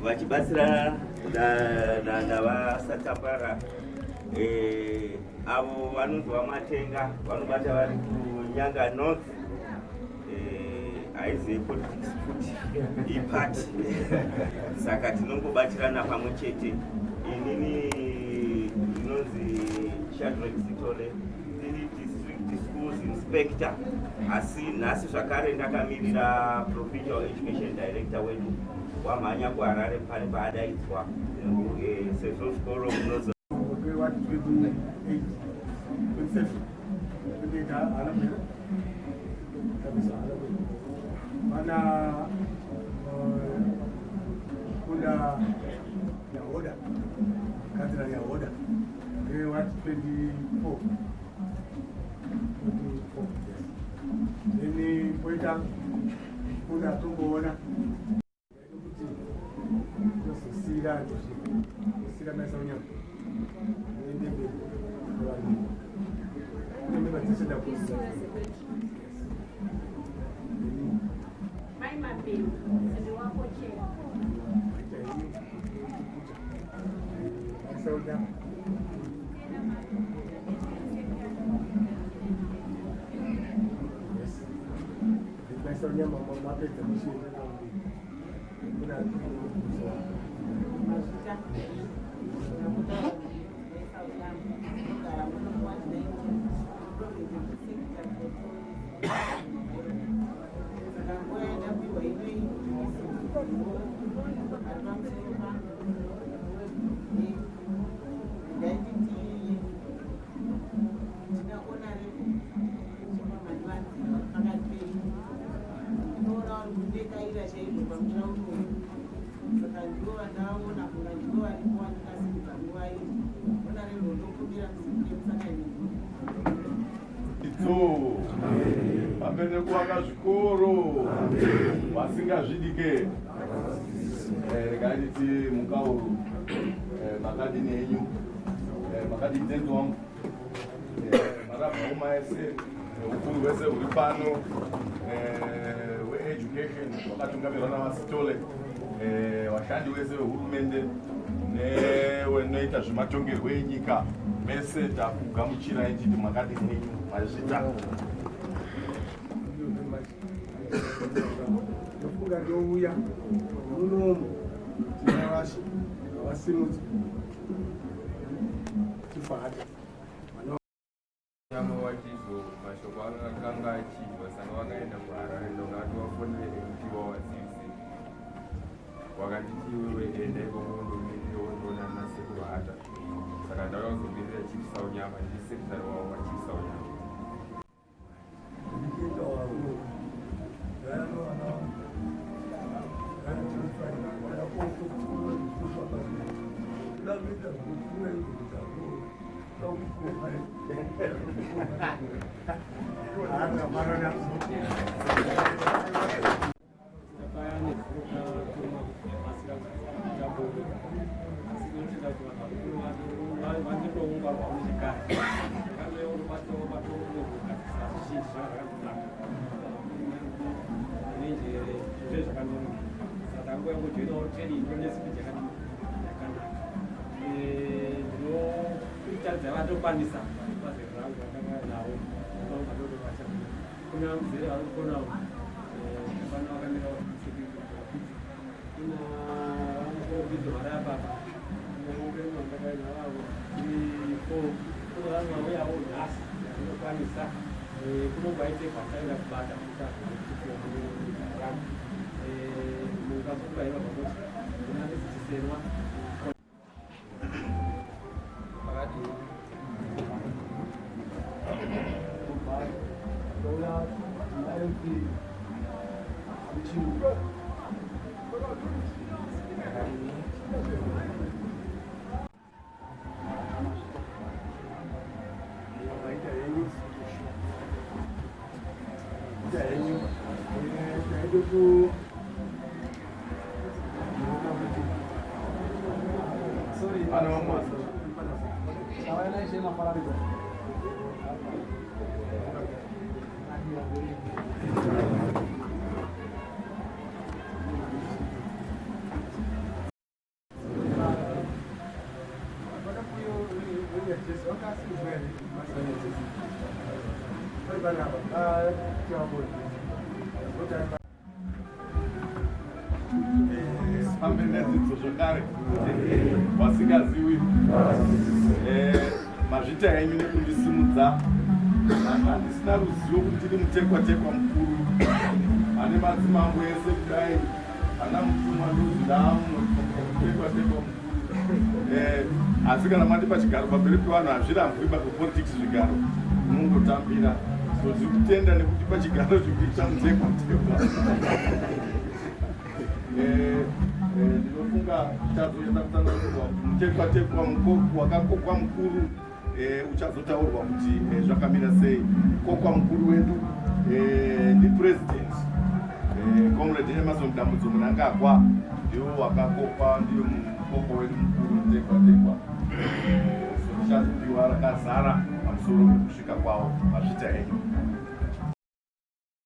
vachibatsira navasatambara avo vanonzi vamatenga vanobata vari kunyanga north haizivi politics futi ipati saka tinongobatirana pamwe chete. Inini ndinonzi Shadrack Sitole ndiri district schools inspector, asi nhasi zvakare ndakamirira provincial education director wedu wamhanya kuHarare pane paadaidzwa sezvo zvikoro munozo mana kuna ya order kadra ya order what 24 ini poita kuna tumbona kuti sira mesa unyama ndebe ndebe batisha kusi my baby and wako chela sauda Sonia mama mapeta mshinde kuna vamene kuvaka zvikoro vasingazvidike rekaniti mukauru makadini enyu makadini enzu wangu marabhauma ese ukuru wese uri pano weeducation wakatungamirirwa namasitole vashandi wese vehurumende nevanoita zvematongerwo enyika mese takugamuchirai titi makadini enyu mazvita nofunga ndouya munomu tinavashi avasimudzi tifahata nyama wachizo mashoko akanga achidwa saka vakaenda kuHarare ndongati vafonere kuti vawadzivise wakanditi wewe enda ikongondoona nasekuru hata saka ndakazomirira chipisa unyama ndisekitari wavo wachipisa unyama vatokwanisa vazeranga vakanga navo vadodovacha kuna muzere vari kukonawo vana vakamira ina vanovidzo vari apapa ndakaiavavo kune vanhu vauyawo nhasi vanokwanisa kunongoaite kwasaenda kubata mukazokubayiva pamosi unanesichisenwa Hambe nedzidzo zvakare vasingazivi mazvita henyu nekundisimudza handisina ruzivo kuti ndiri mutekwa-tekwa mukuru ane madzimambo ese kudai ana mutumwa ndozidamutekwa-tekwa mukuru asi kana mati pachigaro pamberi pevanhu hazvirambwiba kupolitics zvigaro unongotambira so tiri kutenda nekuti pachigaro zvikuita mutekwa-tekwa ndinofunga tichazoenda kutsanangurwa mutekwa-tekwa wakakokwa mukuru uchazotaurwa kuti zvakamira sei. Kokwa mukuru wedu ndipresident comrade Emerson Dambudzo Mnangagwa ndiwo wakakokwa, ndiyo mukoko wedu mukuru mutekwa-tekwa. So tichazopiwa rakazara pamusoro pekusvika kwawo mazvita enyu.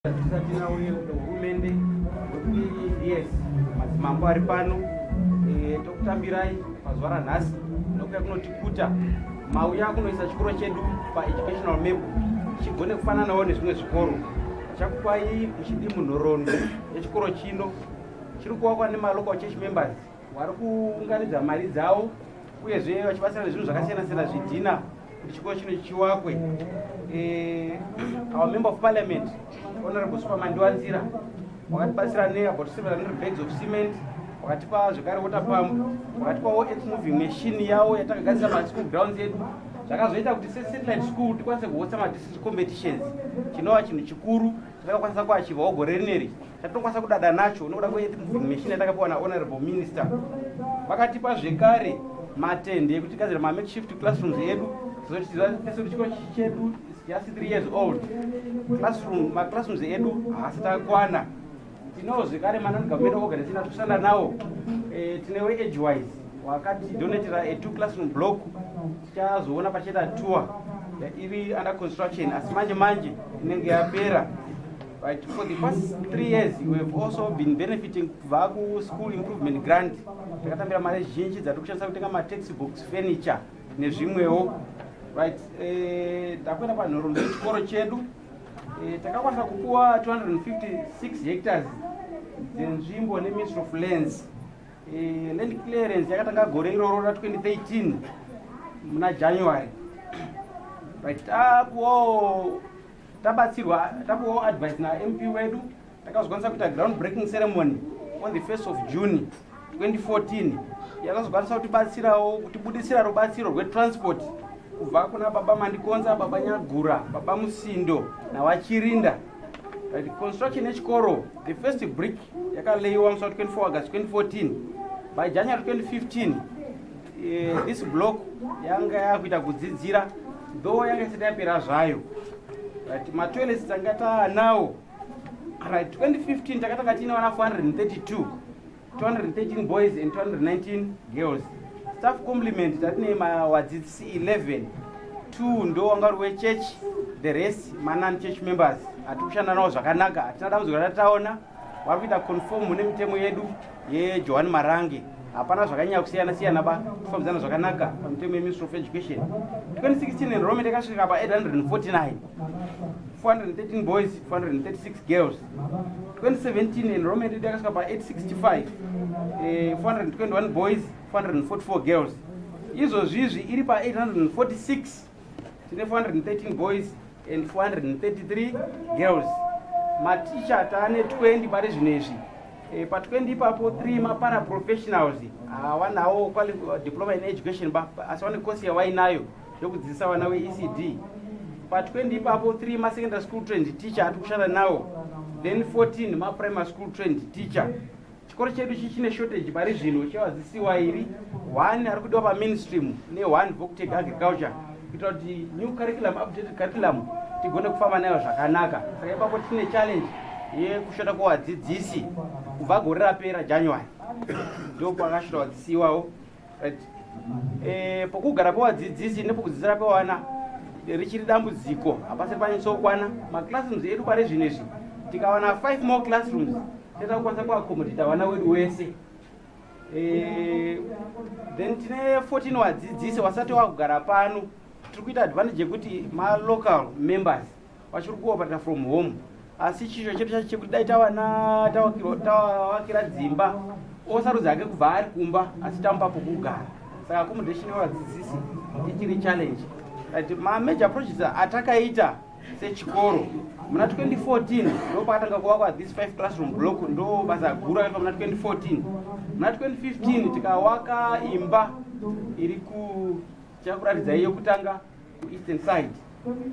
Tisati nauye hurumende wekuti yes madzimambo ari pano tokutambirai pazuva ranhasi nokuya kunotikuta mauya kunoisa chikoro chedu paeducational map chigone kufananawo nezvimwe zvikoro. Chakupai muchidi munhoroondo yechikoro chino chiri kuvakwa nemalocal church members vari kuunganidza mari dzavo uyezve vachibatsira nezvinhu zvakasiyana-siyana zvidhina kuti chikoro chino chiwakwe. Our member of parliament Honorable Superman Ndiwanzira wakatibatsira about 700 bags of cement, wakatipa zvakare water pump, wakatipawo earth moving machine yavo yatakagadzira maschool grounds edu. Zvakazoita kuti satellite school tikwanise kuhosta madistrict competitions, chinova chinhu chikuru takakwanisa kuachivawo gore rineri. Chatinokwanisa kudada nacho nokuda kweearth moving machine yatakapiwa nahonorable minister. Vakatipa zvekare matende ekuti tigadzira makeshift classrooms edu kuti chikoro chedu just 3 years old. Classrooms edu haasati akwana. Tinowo zvekare non-government organization kusanda nawo. Tinewo Edgewise wakatidonatira a 2 classroom block. Tichazoona pachiita tour iri under construction asi manje inenge yapera. Right, for the past 3 years we have also been benefiting kubva school improvement grant. Takatambira mari zhinji dzati kushandisa kutenga textbooks, furniture nezvimwewo. Right, takwenda panhoroondo yechikoro chedu takakwanisa kupuwa 256 hectares dzenzvimbo neministry of lands. Land clearance yakatanga gore iroro ra2013 muna January. Right, tapuwawo advice naMP wedu takazokwanisa kuita ground breaking ceremony on the 1st of June 2014 yakazokwanisa kutibatsirawo kutibudisira rubatsiro rwetransport kubva kuna baba Mandikonza, baba Nyagura, baba Musindo navachirinda. Right, construction yechikoro the first brick yakaleiwa musi 24 August 2014. By January 2015 this block yanga yakuita kudzidzira though yanga isati yapera zvayo. Right, matoilets tanga taanawo. Right, 2015 takatanga tiine vana 432, 213 boys and 219 girls. Staff complement tatine vadzidzisi 11, 2 ndo wangari wechurch, the rest non-church members. Ati kushanda navo zvakanaka, hatina dambudziko ratataona. Vari kuita conform nemitemo yedu yeJohn Marange. Hapana zvakanyanya kusiyana-siyana ba, kufambidzana zvakanaka pamitemo yeMinistry of Education. 2016 enrollment yakasvika pa 849, 413 boys, 436 girls. 2017 enrollment yedu yakasvika pa 865, 421 boys, 444 girls. Izvozvizvi iri pa 846, tine 413 boys and 433 girls. Maticha taane 20 pari zvinezvi. Pa 20 ipapo 3 maparaprofessionals havanawo diploma in education asi vane course yavainayo yokudzidzisa vana veECD. Pa 20 ipapo 3 masecondary school trained teacher ati kushanda nawo, then 14 maprimary school trained teacher. Chikoro chedu chine shortage pari zvino chevadzidzisi vairi, 1 ari kudiwa paminstream ne1 voctech agriculture kuita kuti new curriculum, updated curriculum tigone kufamba nayo zvakanaka. Saka ipapo tine challenge yekushota kwevadzidzisi kubva gore rapera January ndo pakashota vadzidzisi iwawo. Right, pokugara pevadzidzisi nepokudzidzira pevana richiri dambudziko, hapasi panyatso maclassrooms edu pari zvinezvi tikawana 5 more classrooms teta kukwanisa kuaccommodate vana wedu wese. Then tine 14 vadzidzisi vasati vakugara pano tiri kuita advantage yekuti ma-local members vachiri kuopata from home, asi chisho chedu chacho chekuti dai tawakira dzimba osarudza ake kubva ari kumba asi tamupa pokugara. Saka accommodation yevadzidzisi ichiri challenge. Ma-major projects atakaita sechikoro muna 2014 ndo pakatanga kuvakwa this 5 classroom block, ndo basa guru akaitwa muna 2014. Muna 2015 tikawaka imba iri chakuratidza iyo kutanga ku eastern side.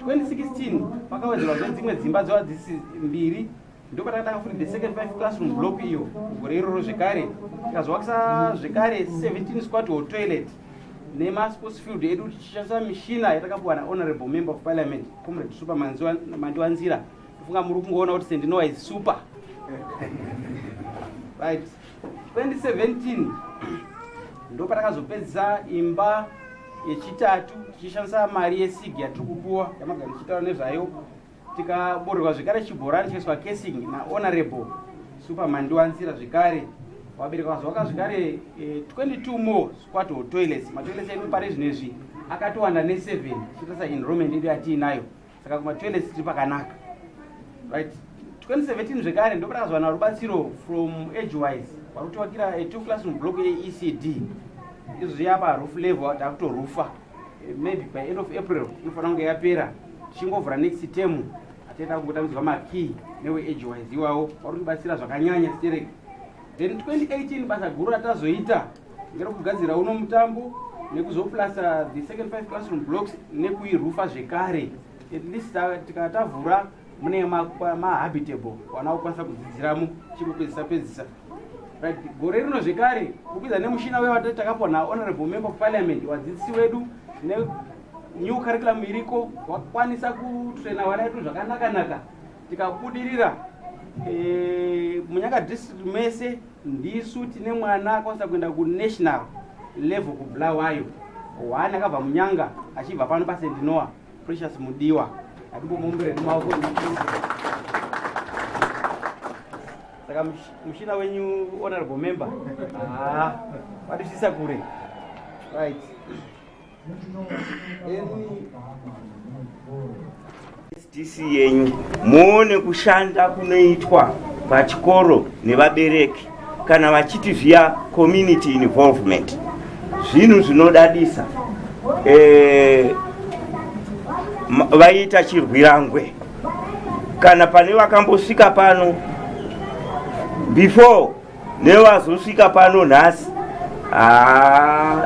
2016 pakawedzerwa dzimwe dzimba dzevadzidzisi 2, ndo patakatanga futi the second 5 classroom block iyo gore iroro zvekare. Tikazovakisa zvekare 17 squat hall toilet nema-sports field edu tichishandisa mishina yatakapuwa na-honorable member of parliament comrade super mandiwanzira. Kufunga muri kungoona kuti sendinowa is super. Right. 2017 ndo patakazopedzisa imba yechitatu tichishandisa mari yesig yatiri kupuwa yamagana tichitaura nezvayo. Tikaborerwa zvekare chibhorani chikaiswa casing na-honorable super mandiwanzira zvekare. Wabereka wazovaka zvekare 22 more squat hall toilets. Matoilets edu pari zvinezvi akatowanda ne7 chiitasa enrollment edu yatiinayo, saka kumatoilets tiri pakanaka. Right. 2017 zvekare ndo patakazwana rubatsiro from edgewise varikutiwakira 2 classroom block yeECD. Izvi yapa roof level takutorufa maybe by end of April inofanira kunge yapera, tichingovhura next term atienda kungotamidzwa makey newe edgewise iwawo varikutibatsira zvakanyanya stereke. Then 2018 basa guru ratazoita ngerokugadzira uno mutambo nekuzoplasa the second 5 classroom blocks nekuirufa zvekare. At least tikatavhura mune ma-habitable wana ukwanisa kudzidziramo chikupedzisa. Right. Gore rino zvekare kupedza nemushina wewa takapuwa na-honorable member of parliament wadzidzisi wedu new curriculum iriko wakwanisa kutraina vana vedu zvakanaka. Tikabudirira munyanga district mese ndisu tine mwana akwanisa kuenda ku-national level kubulawayo. Wani akabva munyanga achibva pano pasendinowa Precious Mudiwa atimbomumbire mumaoko. Saka mushina wenyu honorable member vatisisa kure. Right. SDC yenyu muone kushanda kunoitwa pachikoro nevabereki kana vachiti via community involvement. Zvinhu zvinodadisa. Vaita chirwirangwe kana pane vakambosvika pano before nevazosvika pano nhasi.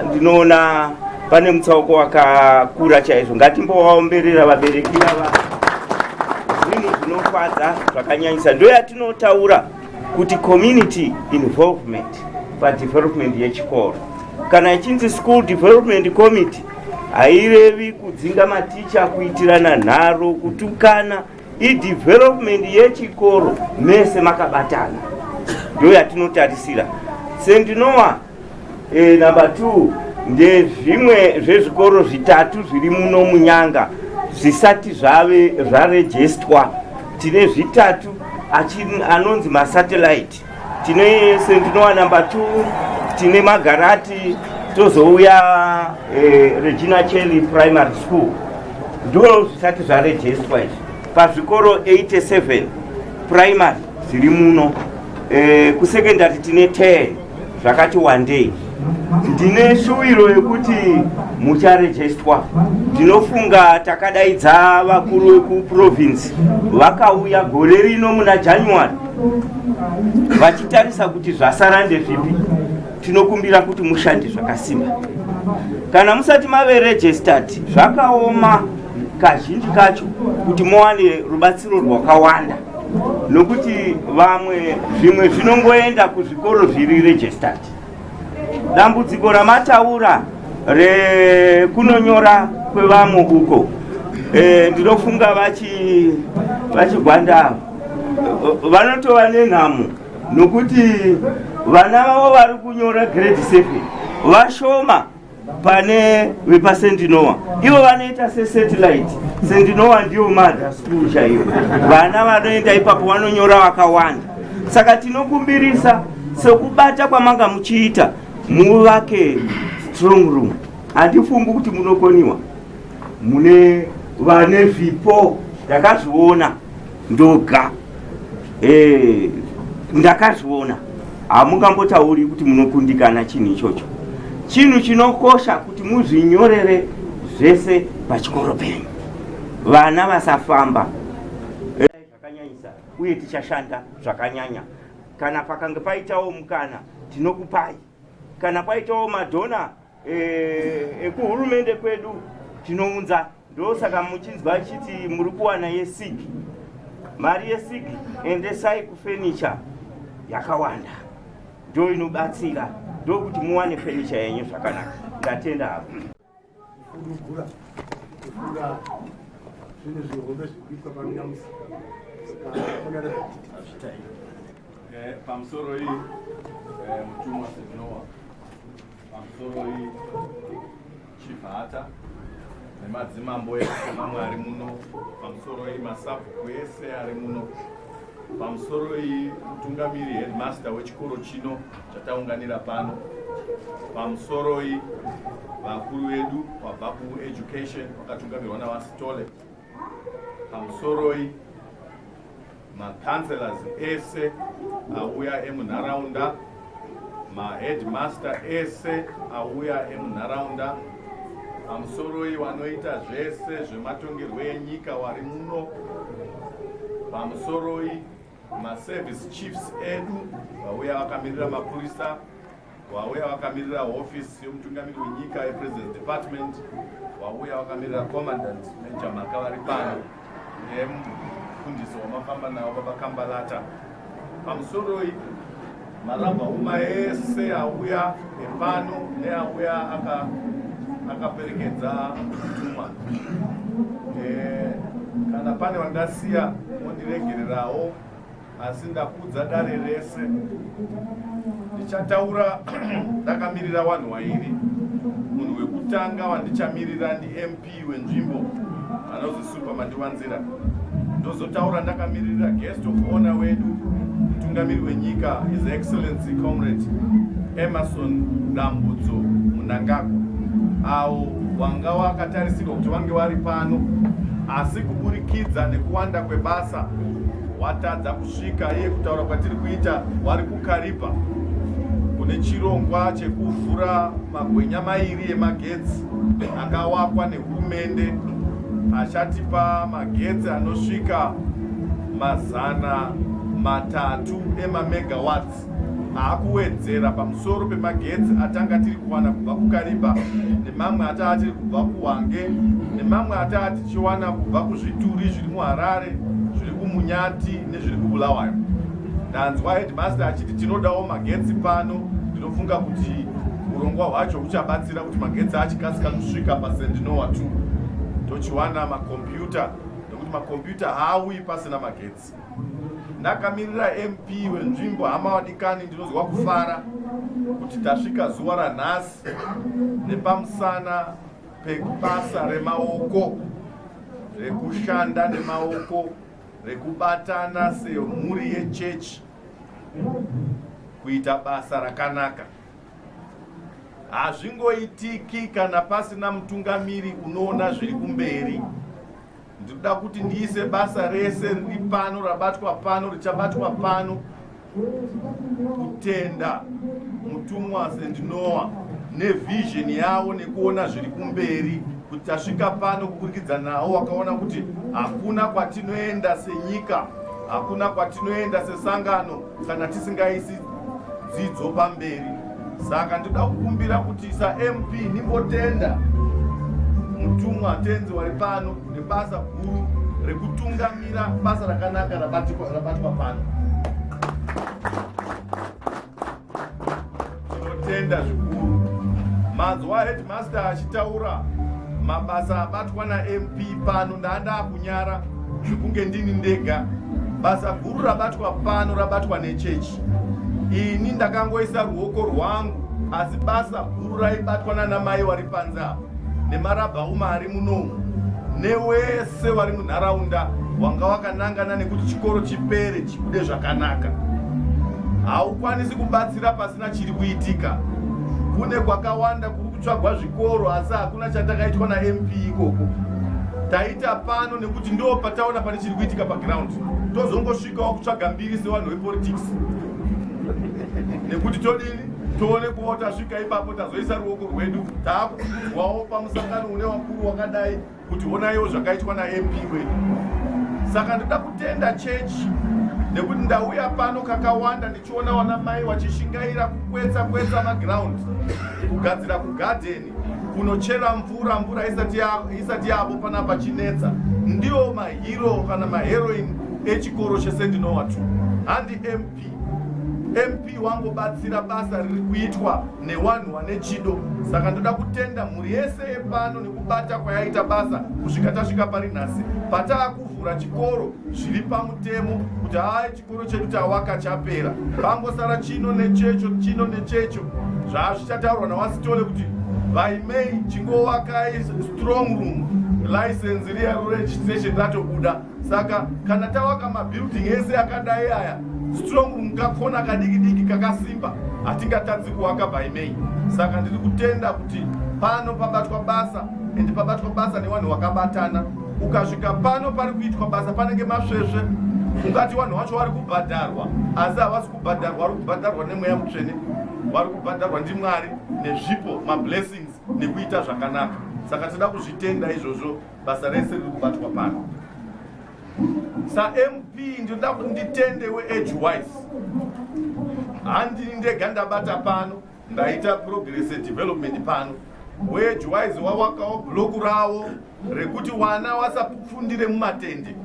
Ndinoona pane mutsauko wakakura chaizvo. Ngatimbovaomberera vabereki vava. Zvinhu zvinofadza zvakanyanyisa. Ndo yatinotaura kuti community involvement padevelopment yechikoro. Kana ichinzi school development committee hairevi kudzinga maticha, kuitirana nharo, kutukana. Development yechikoro mese makabatana. Ndo yatinotarisira. Sendinowa number 2 ndezvimwe zvezvikoro zvitatu zviri muno munyanga zvisati zvarejestwa. Tine zvitatu anonzi masatellite. Tine Sendinowa number 2, tine Magarati, tozouya Regina Cheli Primary School. Ndo zvisati zvarejestwa izvi. Pazvikoro 87 primary zviri muno. Kusekendari tine 10 zvakati wandei. Ndine shuwiro yekuti mucharejestwa. Ndinofunga takadaidza vakuru vekuprovince vakauya gore rino muna January vachitarisa kuti zvasara ndezvipi. Tinokumbira kuti mushande zvakasimba. Kana musati mave registered zvakaoma kazhinji kacho kuti muwane rubatsiro rwakawanda, nokuti zvimwe zvinongoenda kuzvikoro zviri registered. Dambudziko ramataura rekunonyora kwevamwe uko, ndinofunga vachigwanda vanotova nenhamo, nokuti vana vavo vari kunyora grade 7 vashoma pane vepasendinowa. Ivo vanoita sesatellite. Sendinowa ndiyo mother school chaiyo. Vana vanoenda ipapo vanonyora vakawanda. Saka tinokumbirisa sekubata kwamanga muchiita muvake strong room. Handifungi kuti munokoniwa. mune vane zvipo ndakazviona ndoga ndakazviona. Hamungambotauri kuti munokundikana chinhu ichocho. Chinhu chinokosha kuti muzvinyorere zvese pachikoro penyu, vana vasafamba zvakanyanyisa, uye tichashanda zvakanyanya. Kana pakange paitawo mukana tinokupai, kana paitawo madhona ekuhurumende kwedu tinounza. Ndosaka muchinzwa chiti muri kuwana yesigi, mari yesigi endesai kufenicha yakawanda, ndo inobatsira, ndokuti muwane fenicha yenyu zvakanaka. Ndatenda hapo. Kudugura zvine zvihombe zvikuitwa panyamusi pamusoro iyi mutumwa sezvinowa pamusoro iyi chivhata nemadzimambo ese mamwe ari muno, pamusoro iyi masabhuku ese ari muno, pamusoro iyi mutungamiri headmaster wechikoro chino chataunganira pano, pamusoro iyi vakuru vedu vabva kueducation vakatungamirwa navasitole, pamusoro iyi macounselors ese auya emunharaunda, maheadmaster ese auya emunharaunda, pamusoro iyi vanoita zvese zvematongerwo enyika vari muno, pamusoro iyi maservice chiefs edu vauya vakamirira mapurisa, vauya vakamirira hofisi yomutungamiri wenyika yepresident department, vauya vakamirira commandant nejamaka vari pano nemufundisi wamafamba navo vabakambalata. Pamusoro iyi marabha uma ese auya epano neauya akaperekedza mutumwa. Kana pane vandasiya mondiregererawo, asi ndakudza dare rese. Ndichataura ndakamirira vanhu vairi. Munhu wekutanga wandichamirira MP wenzvimbo anonzi Superman Ndiwanzira. Ndozotaura ndakamirira guest of honor wedu mutungamiri wenyika His Excellency Comrade Emerson Dambudzo Mnangagwa, avo wanga wakatarisirwa kuti vange vari pano, asi kuburikidza nekuwanda kwebasa watadza kusvika. Iye kutaura kwatiri kuita wari kukaripa kune chirongwa chekuvhura magwenya mairi emagetsi akawakwa nehurumende, achatipa magetsi anosvika 300 emamegawatts akuwedzera pamusoro pemagetsi atanga tiri kuwana kubva kukariba, nemamwe ataa tiri kubva kuwange, nemamwe ataa tichiwana kubva kuzvituri zviri muHarare, zviri kuMunyati nezviri kuBulawayo. Ndanzwa headmaster achiti tinodawo magetsi pano. Ndinofunga kuti urongwa hwacho huchabatsira kuti magetsi achikasika kusvika paSendinowa 2. Tochiwana makombiyuta, nekuti makombiyuta haaui pasina magetsi. Ndakamirira MP wenzvimbo, hama wadikani, ndinozwa kufara kuti tasvika zuva ranhasi nepamusana pebasa remaoko, rekushanda nemaoko, rekubatana semhuri yechechi kuita basa rakanaka. Hazvingoitiki kana pasina mutungamiri unoona zviri kumberi. Ndinoda kuti ndiise basa rese riri pano, rabatwa pano, richabatwa pano, kutenda mutumwa Sendinowa nevision yavo nekuona zviri kumberi, kuti tasvika pano kuburikidza nawo wakaona kuti hakuna kwatinoenda senyika, hakuna kwatinoenda sesangano kana tisingaisi dzidzo pamberi. Saka ndoda kukumbira kuti saMP nimbotenda mutumwa tenzi wari pano nebasa guru rekutungamira basa rakanaka rabatwa pano. Tinotenda zvikuru. Manzwa headmaster achitaura mabasa abatwa naMP pano, ndanda kunyara zvikunge ndini ndega. Basa guru rabatwa pano rabatwa nechechi. Ini ndakangoisa ruoko rwangu, asi basa guru raibatwa nanamai vari panze apa, nemarabha uma ari munomu, newese vari munharaunda wanga wakanangana nekuti chikoro chipere chibude zvakanaka. Haukwanisi kubatsira pasina chiri kuitika. Kune kwakawanda kuri kutsvagwa zvikoro, asi hakuna chatakaitwa naMP ikoko. taita pano nekuti ndo pataona pane chiri kuitika paground. Tozongosvikawo kutsvaga mbiri sevanhu vepolitics nekuti todini toone kuva tasvika ipapo tazoisa ruoko rwedu taakuudzwawo pamusangano une wakuru wakadai kuti onaiwo zvakaitwa naMP wedu. Saka ndoda kutenda chechi nekuti ndauya pano kakawanda ndichiona wana mai vachishingaira kukwetsa maground, kugadzira kugadheni, kunochera mvura isati yavo panapa chinetsa. Ndiwo mahero kana maheroine echikoro cheSendinowa 2 handi MP wangobatsira basa riri kuitwa nevanhu vane chido. Saka ndoda kutenda mhuri yese yepano nekubata kwayaita basa kusvika tasvika pari nhasi pataakuvhura chikoro zviri pamutemo kuti chikoro chedu tawaka chapera, pangosara chino nechecho zvazvichataurwa nawasitole kuti vaimei chingowakai strong room license riya registration ratobuda. Saka kana tawaka mabuilding ese akadai aya, strong room kakona kadiki kakasimba hatingatadzi kuwaka vaimei. Saka ndiri kutenda kuti pano pabatwa basa, ende pabatwa basa nevanhu vakabatana. Ukasvika pano pari kuitwa basa panenge masvesve, ungati vanhu vacho vari kubhadharwa, asi havasi kubhadharwa, vari kubhadharwa nemweya mutsvene, vari kubhadharwa ndiMwari nezvipo, mablessings nekuita zvakanaka. Saka toda kuzvitenda izvozvo basa rese riri kubatwa pano. SaMP ndoda kuti nditende weAge Wise. Handini ndega ndabata pano, ndaita progress development pano. WeAge Wise wawakawo bloku ravo rekuti wana wasafundire mumatende.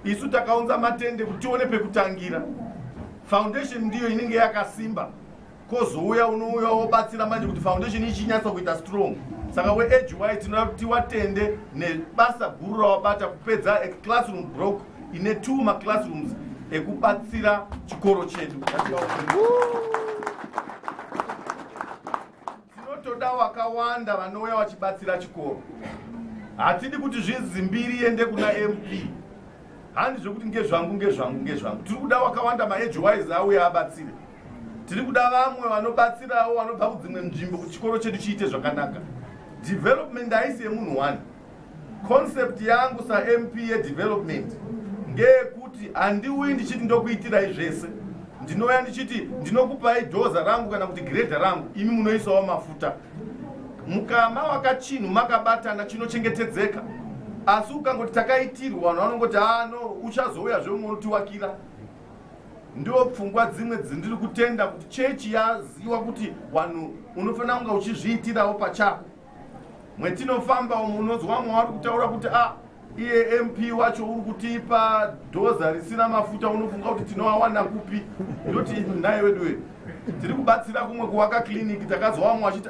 Isu takaunza matende kuti tione pekutangira. Foundation ndiyo inenge yakasimba. Kozouya unouya wobatsira manje kuti foundation ichinyatsa kuita strong. Saka weAge Wise tinoda kuti watende nebasa guru rawabata kupedza classroom block ine 2 maclassrooms ekubatsira chikoro chedu. Tinotoda wakawanda vanouya vachibatsira chikoro. Hatidi kuti zvizimbiri ende kuna MP. Handi zvokuti ngezvangu. Tiri kuda wakawanda maAge Wise auya abatsire. Tiri kuda vamwe vanobatsirawo vanobva kudzimwe nzvimbo kuti chikoro chedu chiite zvakanaka. Development haisi yemunhu one. Concept yangu saMP yedevelopment ngeyekuti handiuyi ndichiti ndokuitirai zvese. Ndinouya ndichiti ndinokupai dhoza rangu kana kuti grade rangu, imi munoisawo mafuta. Mukama wakachinhu makabatana chinochengetedzeka. Asi ukangoti takaitirwa vanhu vanongoti no uchazouya zvemwe unotiwakira. Ndiwo pfungwa dzimwe dzindiri kutenda kuti chechi yaziva kuti vanhu unofanira kunga uchizviitirawo pachako. Mwetinofamba munozwa mwe vari kutaura kuti iye MP wacho uri kutipa dhoza risina mafuta, unofunga kuti tinowawana kupi? Ndoti naye wedu tiri kubatsira kumwe kuwaka clinic, takazwa vamwe vachiti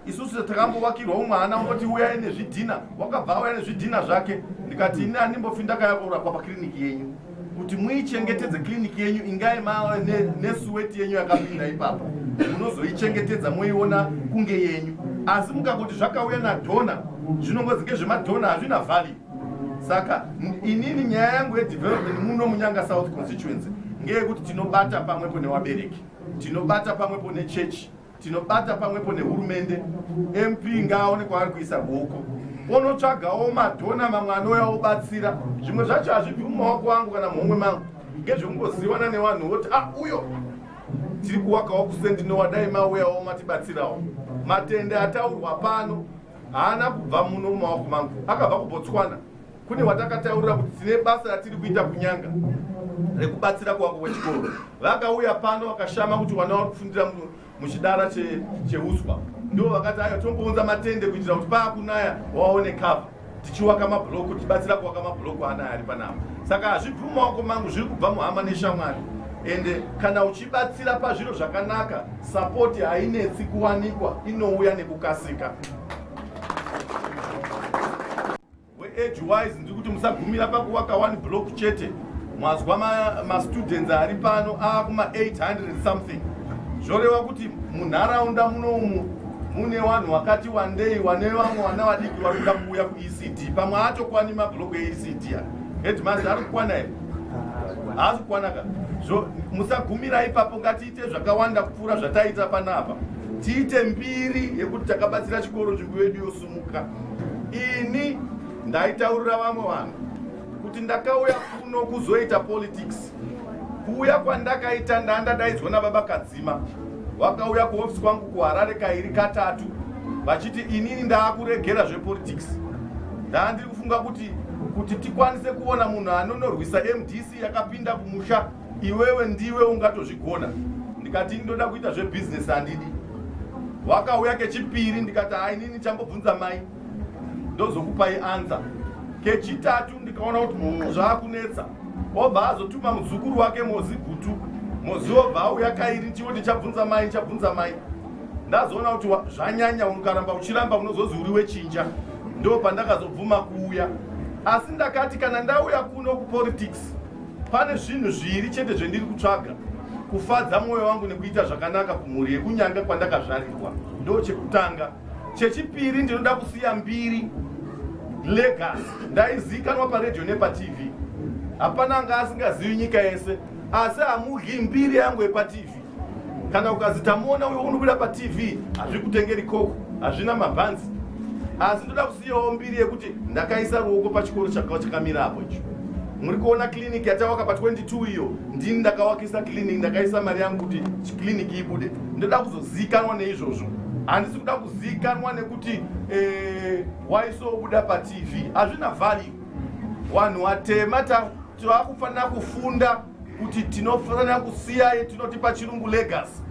isusu takambowakirwa umwe hana ungoti uyai nezvidhina, wakabva auya nezvidhina zvake. Ndikati ini handimbofi ndakayakurapwa pakliniki yenyu, kuti muichengetedze kliniki yenyu ingai mava nesuweti yenyu yakapinda ipapo, munozoichengetedza moiona kunge yenyu. Asi mukangoti zvakauya nadhona, zvinongozi ngezvemadhona hazvina value. Saka inini nyaya yangu yedevelopment muno muNyanga South constituency ngeyekuti tinobata pamwepo nevabereki, tinobata pamwepo nechechi, tinobata pamwepo nehurumende. MP ngaone kwaari kuisa boko, onotsvagawo madhona mamwe anouya obatsira. Zvimwe zvacho hazvibvi mumaoko angu kana muhomwe mangu, ngezvekungoziwana nevanhu voti uyo tiri kuwakawo kuSendinowa, dai mauyawo matibatsirawo. Matende ataurwa pano haana kubva muno mumaoko mangu, akabva kuBotswana. Kune watakataurira kuti tine basa ratiri kuita kuNyanga rekubatsira kuwako kwechikoro. Vakauya pano vakashama kuti wana vari kufundira muchidara cheuswa. Ndivo vakati tombounza matende kuitira kuti paakunaya waone cover, tichiwaka mabloko, tibatsira kuwaka mabloko anaya ari panapa. Saka hazvibvi mumaoko mangu, zviri kubva muhama neshamwari. Ende kana uchibatsira pazviro zvakanaka, support hainetsi kuwanikwa, inouya nekukasika. WeAge Wise ndiri kuti musagumira pakuwaka 1 block chete. Mwazwa ma-students ari pano kuma 800 something. Zvoreva kuti munharaunda munomu mune vanhu wakati wandei wane vamwe vana vadiki vari kuda kuuya kuECD. Pamwe hatokwani mabloko eECD. Headmaster ari kukwana here? Haasi kukwana ka. Musagumira ipapo, ngatiite zvakawanda kupfuura zvataita panapa. Tiite mbiri yekuti takabatsira chikoro nzvimbo yedu yosumuka. Ini ndaitaurira vamwe vanhu kuti ndakauya kuno kuzoita politics. Kuuya kwandakaita ndandadaidzwa nababa Kadzima, wakauya kuofisi kwangu kuHarare kairi katatu vachiti inini ndaakuregera zvepolitics. Ndandiri kufunga kuti tikwanise kuona munhu anonorwisa MDC yakapinda kumusha, iwewe ndiwe ungatozvigona. Ndikati ndoda kuita zvebusiness handidi. Wakauya kechipiri ndikati inini chambobvunza mai ndozokupai answer. Kechitatu ndikaona kuti zvaakunetsa. Obva azotuma muzukuru wake Mozi Gutu. Mozi obva auya kairi ndichoti chabvunza mai. Ndazoona kuti zvanyanya, ukaramba uchiramba unozozi uri wechinja. Ndo pandakazobvuma kuuya. Asi ndakati kana ndauya kuno kupolitics pane zvinhu zviri chete zvendiri kutsvaga: kufadza mwoyo wangu nekuita zvakanaka kumhuri yekunyanga kwandakazvarirwa. Ndo chekutanga. Chechipiri ndinoda kusiya mbiri legacy. Ndaizikanwa paredhiyo nepaTV. Hapana anga asingazivi nyika yese, asi hamudyi mbiri yangu yepaTV. Kana ukazitamuona uyo unobuda paTV, hazvikutengeri koko, hazvina mabhanzi. Asi ndoda kusiyawo mbiri yekuti ndakaisa ruoko pachikoro chakamira hapo icho. Muri kuona kliniki yatawaka pa 22 iyo, ndini ndakawakisa kliniki, ndakaisa mari yangu kuti kliniki ibude. Ndoda kuzozikanwa neizvozvo. Handisi kuda kuzikanwa nekuti waisobuda paTV. Hazvina value. Vanhu vatema tavakufanira kufunda kuti tinofanira kusiya tinoti pachirungu legacy.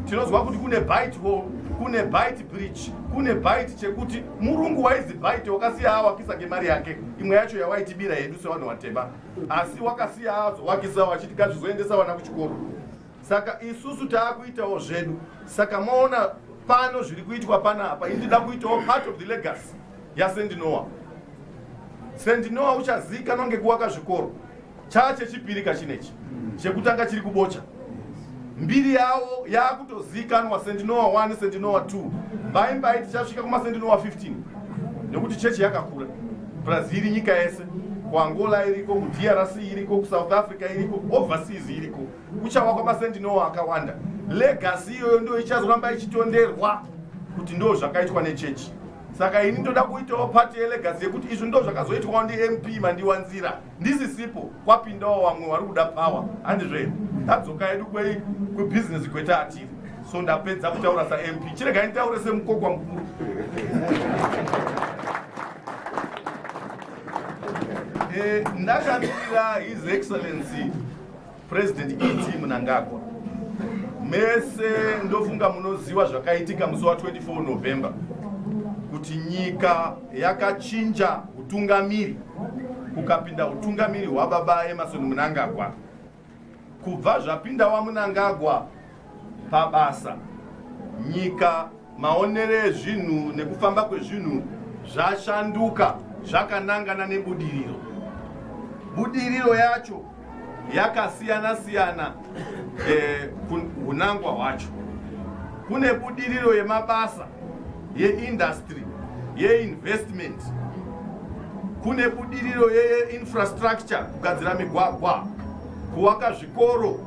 Tinozwa kuti kune Byte Hall, kune Byte Bridge, kune Byte chekuti murungu waizi Byte wakasiya awakisa ngemari yake. Imwe yacho yawaitibira yedu sevanhu vatema. Asi wakasiya azowakisa wachiti ngazvizoendesa vana kuchikoro. Saka isusu taakuitawo zvedu. Saka maona pano zviri kuitwa panapa, ndida kuitawo part of the legacy yaSt. Noah. St. Noah uchazikanwa ngekuwaka zvikoro. Chechipiri kachinechi chekutanga chiri kubocha. Mbiri yavo yakutozikanwa St. Noah 1, St. Noah 2. Mbaimbai tichasvika kuma St. Noah 15 nekuti chechi yakakura. Brazil nyika yese, kuAngola iriko, kuDRC iriko, kuSouth Africa iriko, overseas iriko. Kuchawakwa ma St. Noah akawanda. Legacy iyoyo ndio ichazoramba ichitonderwa kuti ndo zvakaitwa nechechi. Saka ini ndoda kuitawo part yelegacy yekuti izvo ndo zvakazoitwa ndi MP mandiwanzira. Ndisisipo kwapindawo vamwe vari kuda power. Handizve tadzoka yedu kwebusiness kweta atiri. So ndapedza kutaura sa MP. Chirega nitaure semukokwa mukuru. Ndakamira His Excellency President E.T. Mnangagwa. Mese ndofunga munoziva zvakaitika musi wa 24 November. Kuti nyika yakachinja utungamiri, kukapinda utungamiri hwababa Emerson Mnangagwa. Kubva zvapinda waMnangagwa pabasa, nyika maonere ezvinhu nekufamba kwezvinhu zvashanduka, zvakanangana nebudiriro. Budiriro yacho yakasiyana-siyana kunangwa hwacho. Kune budiriro yemabasa, yeindustry, yeinvestment. Kune budiriro yeinfrastructure, kugadzira migwagwa, kuwaka zvikoro.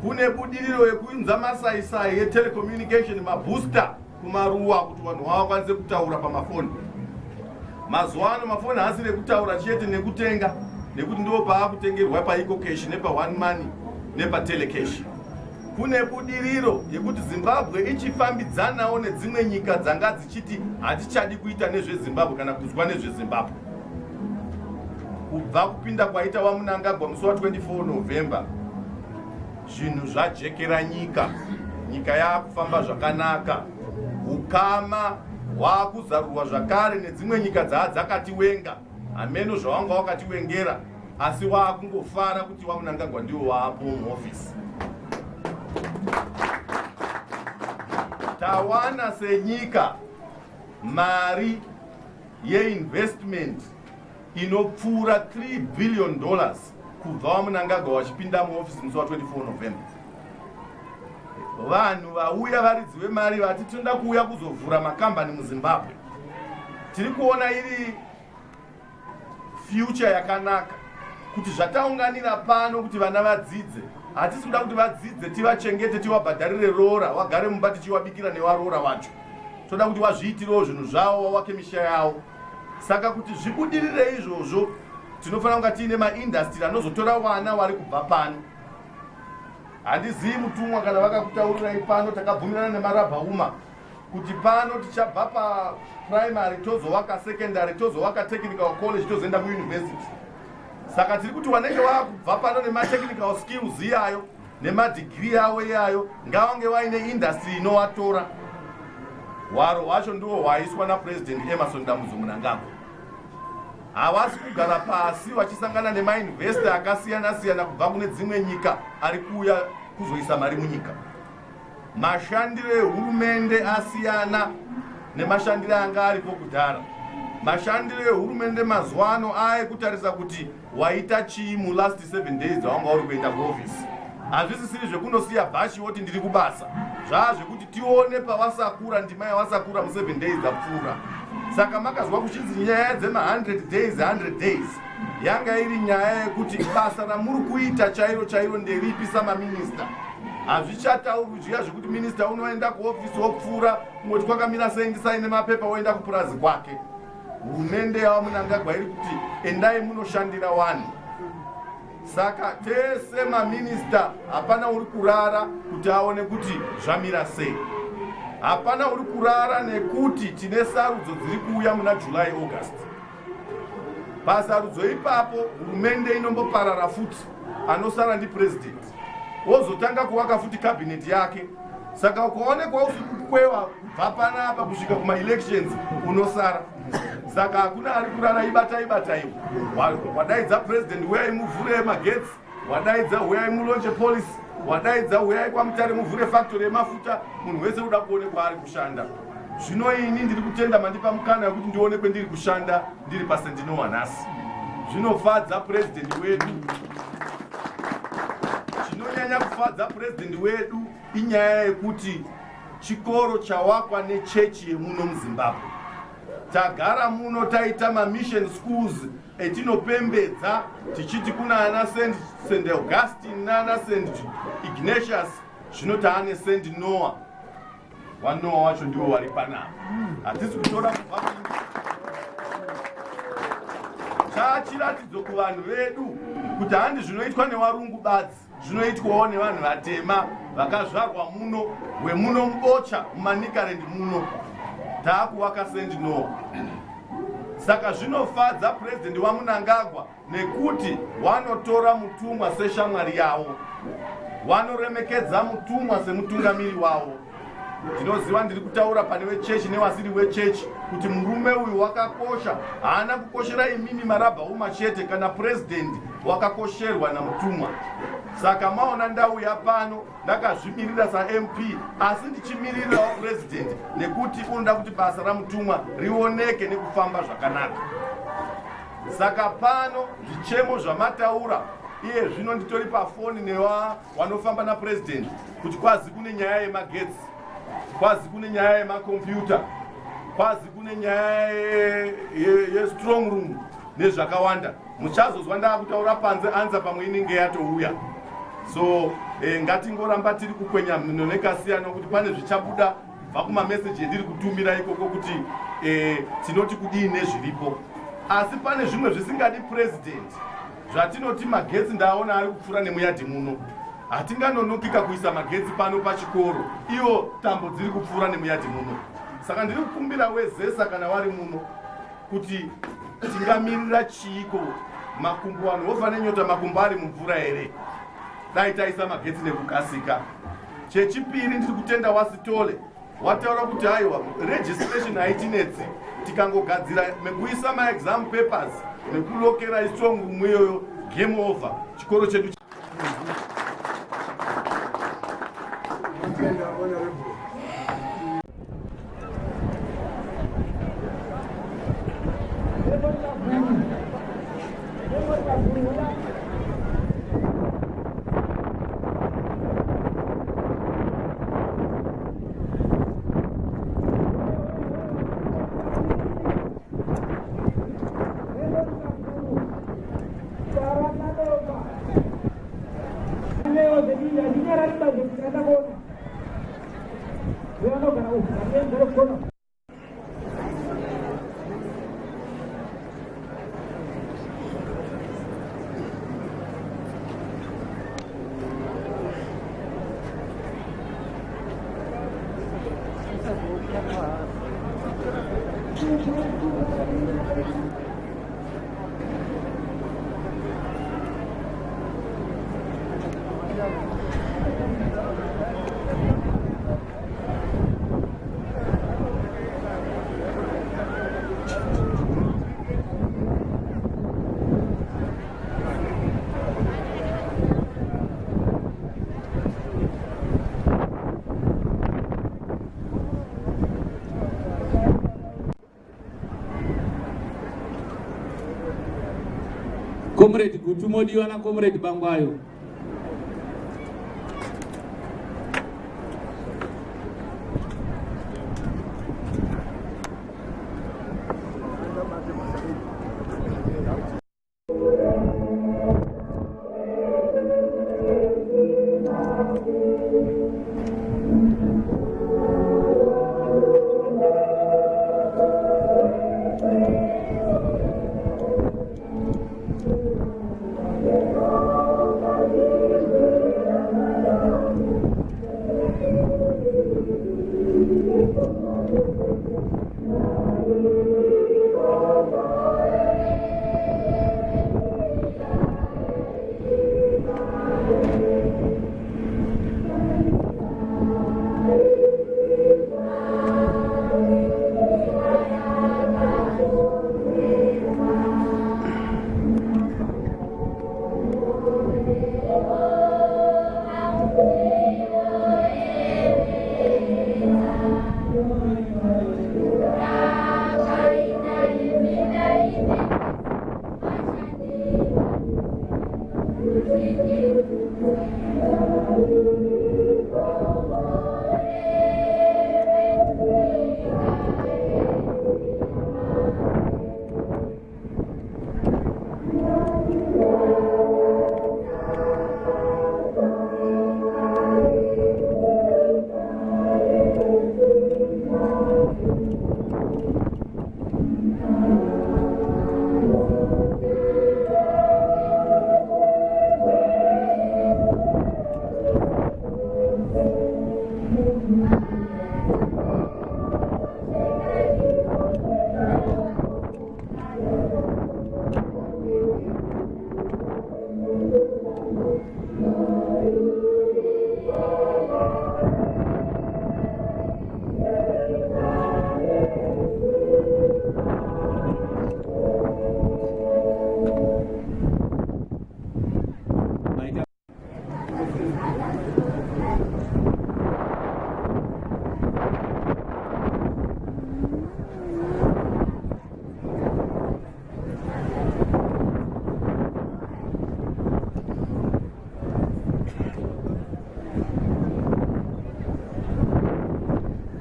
Kune budiriro yekuinza masaisai yetelecommunication, mabooster kumaruwa kuti vanhu vakwanise kutaura pamafoni. Mazuwano mafoni haasiri kutaura chete nekutenga, nekuti ndo paakutengerwa paEcocash nepaOne Money nepatelecash. Kune budiriro yekuti Zimbabwe ichifambidzanawo nedzimwe nyika dzanga dzichiti hatichadi kuita nezveZimbabwe kana kuzwa nezveZimbabwe. Kubva kupinda kwaita waMnangagwa musi wa 24 November, zvinhu zvajekera nyika. Nyika yakufamba zvakanaka. Ukama hwakuzarurwa zvakare nedzimwe nyika dzakatiwenga. Hameno zvawanga wakatiwengera, asi wakungofara kuti waMnangagwa ndiwo waapo muofisi. Tawana senyika mari yeinvestment inopfuura $3 billion kubva waMnangagwa wachipinda muofisi musi wa 24 November. Vanhu vauya varidzi vemari vati tinoda kuuya kuzovhura makambani muZimbabwe. Tiri kuona iri future yakanaka kuti zvataunganira pano kuti vana vadzidze. Hatisi kuda kuti vadzidze tivachengete tivabhadharire rora, wagare mumba tichiwabikira newarora wacho. toda kuti wazviitirawo zvinhu zvavo wawake misha yavo. Saka kuti zvibudirire izvozvo tinofanira kunga tiine maindastry anozotora vana vari kubva pano. Handizivi mutumwa kana vakakutaurirai pano takabvumirana nemarabhauma kuti pano tichabva paprimary tozovaka secondary tozovaka technical college tozoenda kuuniversity. Saka tiri kuti vanenge vakubva pano nematechnical skills iyayo nemadegree yavo iyayo ngavange vaine industry inovatora. Hwaro hwacho ndiwo hwaiswa naPresident Emerson Dambudzo Mnangagwa. Havasi kugara pasi vachisangana nemainvestor akasiyana-siyana kubva kune dzimwe nyika ari kuuya kuzoisa mari munyika. Mashandiro ehurumende asiyana nemashandiro anga aripo kudhara. Mashandiro ehurumende mazuva ano kutarisa kuti waita chii mu last 7 days dzawanga uri kuenda kuofisi. Hazvisisiri zvekunosiya bhashi woti ndiri kubasa. Zvazvekuti tione pavasakura ndima yavasakura mu 7 days dzapfuura. Saka makazwa kuchinzi nyaya dzema 100 days yanga iri nyaya yekuti basa ramuri kuita chairo nderipi samaminista. Hazvichataurwi zviya zvekuti minista unoenda kuofisi wopfuura kungoti kwakamira sendisaine mapepa woenda kupurazi kwake. Hurumende yava Mnangagwa iri kuti endai munoshandira vanhu. Saka tese maminista hapana uri kurara kuti aone kuti zvamira sei. Hapana uri kurara nekuti tine sarudzo dziri kuuya muna July August. Pasarudzo ipapo hurumende inomboparara futi, anosara ndi president. Wozotanga kuvaka futi cabinet yake. Saka ukaonekwa usikukwewa kubva panapa kusvika kuma elections unosara. Saka hakuna ari kurara ibataiwa. Wadaidza president uyai muvhure magetsi, wadaidza uyai mulonje police, wadaidza uyai kwaMutare muvhure factory yemafuta, munhu wese uda kuonekwa ari kushanda. Zvino ini ndiri kutenda mandipa mukana wekuti ndionekwe ndiri kushanda ndiri pasendinowa nhasi. Zvinofadza president wedu. Chinonyanya kufadza president wedu inyaya yekuti chikoro chawakwa nechechi yemuno muZimbabwe. Tagara muno taita mission schools etinopembedza tichiti kuna ana St. Augustine nana St. Ignatius, zvino taane St. Noah. Wanoa wacho ndiwo wari panapa. Hatisi kutora kubva chachiratidzo kuvanhu vedu kuti handi zvinoitwa nevarungu badzi, zvinoitwawo nevanhu vatema vakazvarwa muno, wemuno mubocha muManicaland muno. Taakuvaka St. Noah. Saka zvinofadza president waMnangagwa nekuti wanotora mutumwa seshamwari yavo, wanoremekedza mutumwa semutungamiri wavo. Ndinoziva ndiri kutaura pane wechechi nevasiri wechechi kuti murume uyu wakakosha, haana kukoshera imimi marabhauma chete kana president wakakosherwa namutumwa. Saka maona ndauya pano ndakazvimirira saMP, asi ndichimirirawo president nekuti unoda kuti basa ramutumwa rioneke nekufamba zvakanaka. Saka pano zvichemo zvamataura iye zvino nditori pafoni nevanofamba napresident kuti kwazi kune nyaya yemagetsi, kwazi kune nyaya yemakombiyuta, kwazi kune nyaya yestrong room nezvakawanda. Muchazozwa ndakutaura panze anza pamwe inenge yatouya. So ngatingoramba tiri kukwenya mhino nekasiyana kuti pane zvichabuda kubva kumameseji endiri kutumira ikoko kuti tinoti kudii nezviripo. Asi pane zvimwe zvisingadi president zvatinoti magetsi ndaona ari kupfuura nemuyadhi muno. Hatinganonokika kuisa magetsi pano pachikoro, iwo tambo dziri kupfuura nemuyadhi muno. Saka ndiri kukumbira wezesa kana wari muno kuti tingamirira chiiko makumbo ano wofane nyota makumbo ari mumvura here. Dai taisa magetsi nekukasika. Chechipiri ndiri kutenda Wasitole wataura kuti haiwa registration haitinetsi, tikangogadzira mekuisa maexam papers nekulokera istrong room iyoyo, game over, chikoro chedu Saya Comrade Gutumodiwa na Comrade Bangwayo.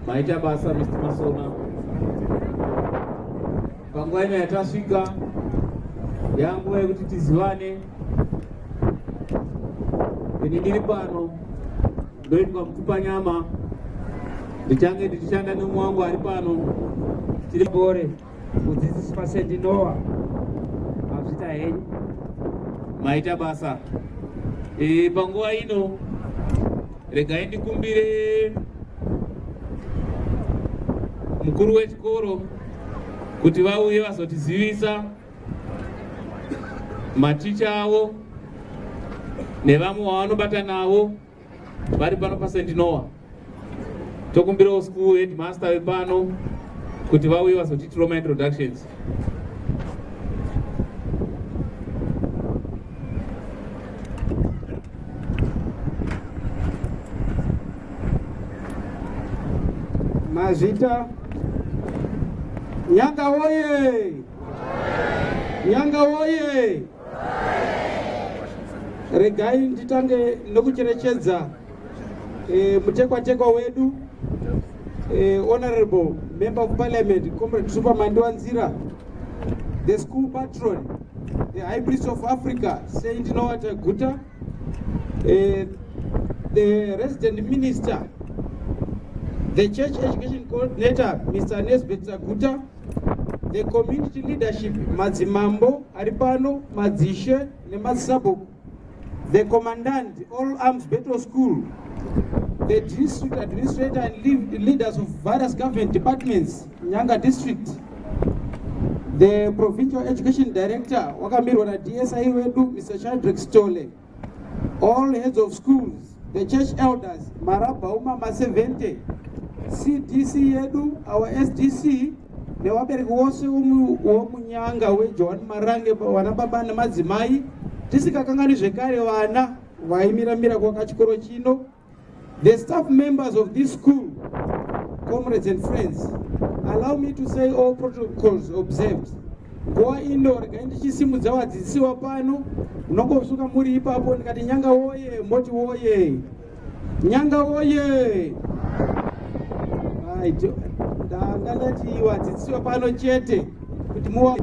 Maita basa Mr. Masona. Panguwa ino yatasvika yanguva yekuti tizivane. Ini ndiri pano ndoitwa Mutupanyama. Ndichange ndichishanda nemumwe wangu ari pano. Tiri bore kudzidzisi paSt. Noah. Mazvita henyu. Maita basa. Panguwa ino regai ndikumbire mukuru wechikoro kuti vauye vazotizivisa maticha avo nevamwe vavanobata navo vari pano paSt. Noah. Tokumbirawo school headmaster vepano kuti vauye vazotiitirawo introductions. Mazvita Nyanga woye! Nyanga woye! Regai nditange nokucherechedza mutekwa wedu Honorable Member of Parliament Comrade Superman Wanzira, the school patron, the High Priest of Africa St. Noah Guta, the resident minister, the church education coordinator Mr. Nesbeth Guta, the community leadership Madzimambo Aripano, Madzishe, Nemasabu, the commandant All Arms Battle School, the district administrator and leaders of various government departments, Nyanga district, the provincial education director, wakamirwa na DSI wedu, Mr. Shadrack Stole, all heads of schools, the church elders, Marabauma Masevente, CDC yedu, our SDC, newabereki wose womunyanga weJohn Marange wanababa nemadzimai, tisikakangani zvekare vana vaimiramira kwakachikoro chino. The staff members of this school, comrades and friends, allow me to say all protocols observed. Goa ino ndichisimudza vadzidzisi pano, munongosuka muri ipapo ndikati Nyanga woye, moti woye. Nyanga woye. Right. Ndangati vadzidzisi pano chete kuti muwa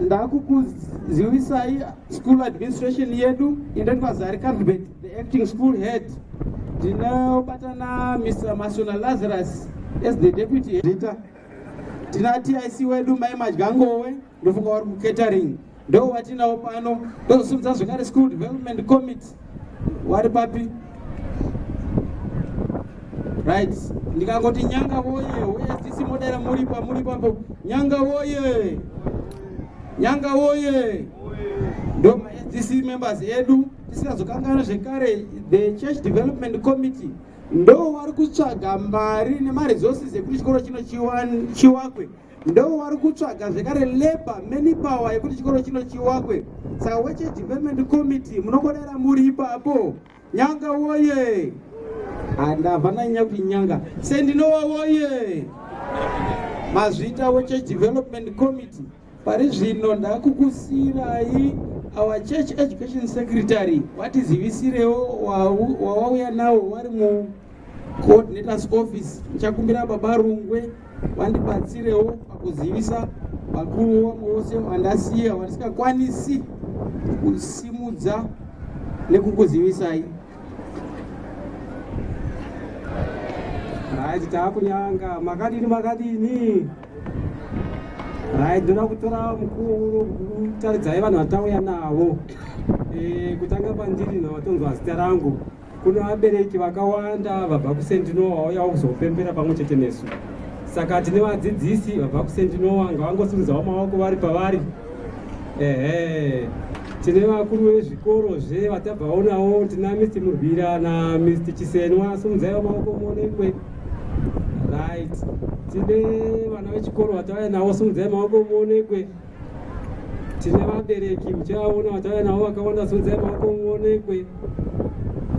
ndakukuzivisai school administration yedu indekazari Calvert, the acting school head. Tinobatana Mr. Masona Lazarus as the deputy editor. Tina TIC wedu mai Madyangowe ndofunga vari catering. Ndo watinawo pano ndosumudza zvekare school development committee vari papi. Right. Ndikangoti Nyanga woye, SDC modera muri papo. Nyanga woye. Nyanga woye. Ndo SDC members edu tisikazokangana zvekare the church development committee ndo vari kutsvaga mari nemaresources ekuti chikoro chino chiwakwe. Ndo vari kutsvaga zvekare labor manpower yekuti chikoro chino chiwakwe. Saka weche development committee munokodera muri ipapo. Nyanga woye. Andabva nanyanya kuti Nyanga sendinowa woye. Mazvita weche development committee pari zvino ndakukusirai our church education secretary watizivisirewo wawauya nawo wari mu coordinators office. Ndichakumbira baba Rungwe wandibatsirewo pakuzivisa vakuru vose vandasiya vandisingakwanisi kusimudza nekukuzivisai. Right, takunyanga makadini. Right, ndoda kutora mukuru kutaridzai vanhu vatauya navo. Kutanga pandiri navatonzwa zita rangu. Kuna vabereki vakawanda vabva kuSt. Noah vauyawo kuzopembera pamwe chete nesu. Saka tine vadzidzisi vabva kuSt. Noah ngavangosimudzawo maoko vari pavari. Tine vakuru vezvikorozve vatabvawo navo, tina Mr. Murwira na Mr. Chisenwa, simudzaiwo maoko muonekwe. Right. Tine vana vechikoro vatauya navo, simudzai maoko muonekwe. Tine vabereki muchavaona vatauya navo vakawanda, simudzai maoko muonekwe.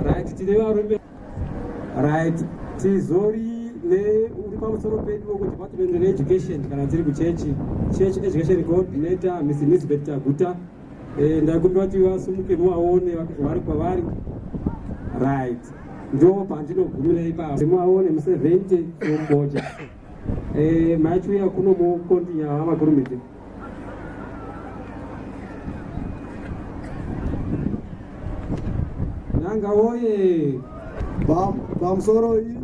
Right. Tine varume. Right. Tizori uri pamusoro pedu kudepartment reeducation kana tiri kuchechi church education coordinator Mr. Nisbet Taguta. Ndakumbira kuti vasumuke muvaone vari kwavari. Right. Ndo pandinogumira ipapo muvaone mu70 Mboja. Machiuya kuno mukontinya vamakurumidzi. Nyanga woye. Pamusoro iyi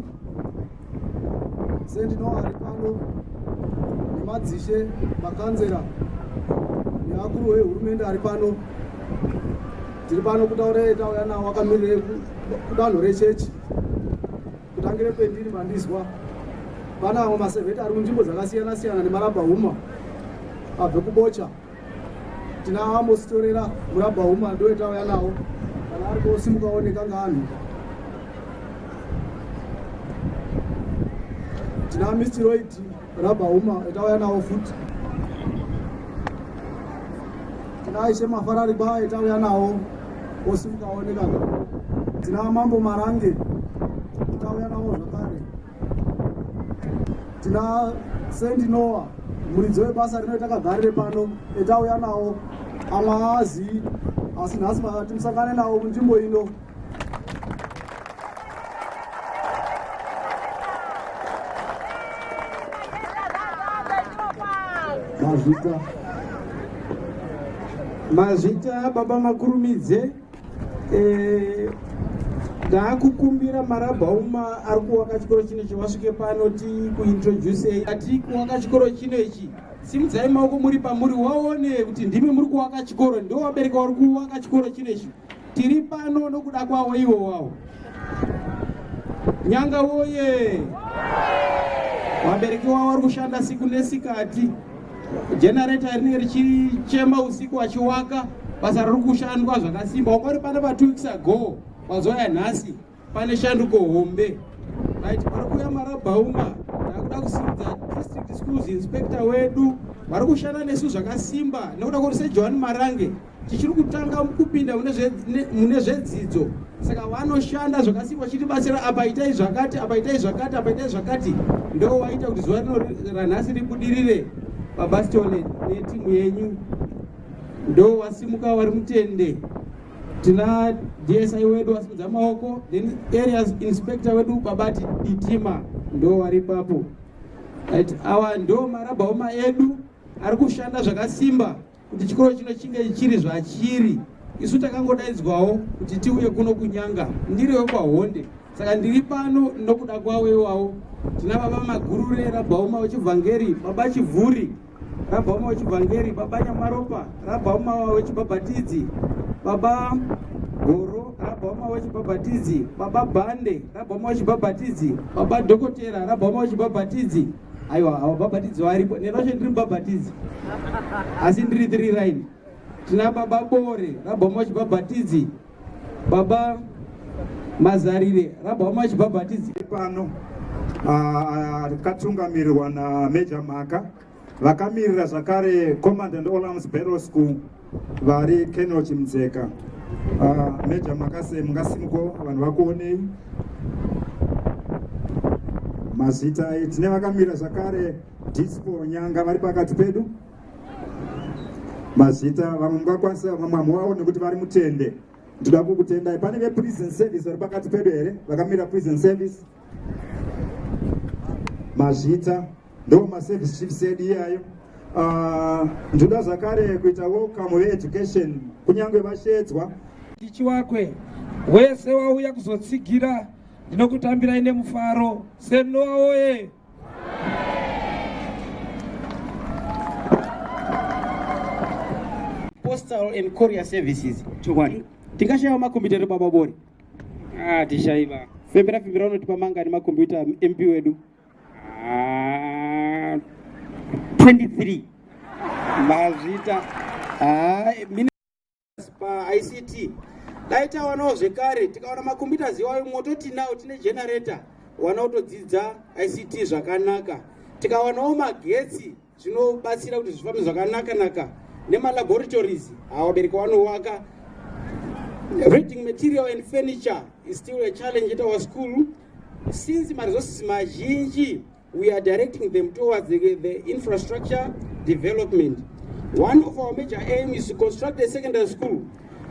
St. Noah ari pano nemadzishe makanzera neakuru vehurumende ari pano. Tiri pano kutaura tauya nawo akamirire kudanho rechechi. Kutangire pendiri mandizwa pana amwe masevheti ari munzvimbo dzakasiyana siyana nemarabhahuma abve kubocha. Tina amositorera murabhahuma ndo etauya nawo kana ari kosimukawo nekangaanhu. Tina Mr. Lloyd Rabahuma etauya nawo futi. Tina Aisha Mafarari ba etauya nawo osimukawo nekanga. Tina Mambo Marange etauya nawo zvakare. Tina St. Noah muridzi webasa rino etakagarire pano etauya nawo. Amwe haazivi asi nhasi timusangane nawo munzvimbo ino. Mazvita baba makurumidze. Ndakukumbira marabhauma ari kuwaka chikoro chino chivasvike pano tikuintroducei ati kuwaka chikoro chino ichi. Simudzai maoko muri pamuri waone kuti ndimi muri kuwaka chikoro, ndo vabereki vari kuwaka chikoro chino ichi. Tiri pano nokuda kwavo ivo wavo. Nyanga woye! Wabereki wao vari kushanda siku nesikati. Generator rinenge richichema usiku achiwaka, basa riri kushandwa zvakasimba. Wangori pana pa 2 weeks ago, wazoya nhasi pane shanduko hombe. Right, vari kuuya marabhauma, ndakuda kusimudza district schools inspector wedu, vari kushanda nesu zvakasimba, nekuda kuti seJohn Marange tichiri kutanga kupinda mune zvedzidzo. Saka vanoshanda zvakasimba chitibatsira apa itai zvakati, apa itai zvakati, apa itai zvakati. Ndo waita kuti zuva ranhasi ribudirire pabastion netimu yenyu. Ndo wasimuka vari mutende. Tina DSI wedu wasimudza maoko, then areas inspector wedu babati Ditima ndo vari papo. Right, awa ndo marabhauma edu ari kushanda zvakasimba kuti chikoro chino chinge chiri zvachiri. Isu takangodaidzwawo kuti tiuye kuno kunyanga, ndiri wepaHonde. Saka ndiri pano nokuda kwawo iwawo. Tina baba Magurure, rabhauma wechivhangeri, baba Chivhuri, rabhauma wechivhangeri, baba Nyamaropa, rabhauma wechibhabhatidzi, baba Goro, rabhauma wechibhabhatidzi, baba Bhande, rabhauma wechibhabhatidzi, baba Dhokotera, rabhauma wechibhabhatidzi. Aiwa, ava bhabhatidzi varipo. Neroshe ndiri mubhabhatidzi, asi ndiri 3 line. Tina baba Bore, rabhauma wechibhabhatidzi, baba Mazarire, rabhauma wechibhabhatidzi. Pano akatungamirirwa naMajor Maka, vakamirira zvakare Command All Arms Barrel School vari Colonel Chimdzeka. Major Maka mungasimuko vanhu vakuonei mazita. Tine vakamirira zvakare Dispo Nyanga vari pakati pedu mazita. Vamwe mungakwanisa vamwe wavo nekuti vari mutende. Ndoda kukutendai. Pane vePrison Service vari pakati pedu here vakamira Prison Service mazita. Ndo maservice chiefs edu iyayo. Ndoda zvakare kuita welcome veeducation kunyange vashedzwa. Tichiwakwe wese wauya kuzotsigira, ndinokutambirai nemufaro. Senoa oye! Postal and Courier Services. Tingashaya makombiyuta baba Bori. Tishaiva. Fembera unotipa mangani makombiyuta MP wedu? 23. Mazita. Pa ICT. Daita wanawo zvekare, tikaona makombiyuta ziwayo mototi nawo tine generator, wanaotodzidza ICT zvakanaka. Tikawanawo magetsi zvinobatsira kuti zvifambe zvakanaka nemalaboratories awabereki wanowaka. Reading material and furniture is still a challenge at our school. Since resources mazhinji, we are directing them towards the infrastructure development. One of our major aims is to construct a secondary school.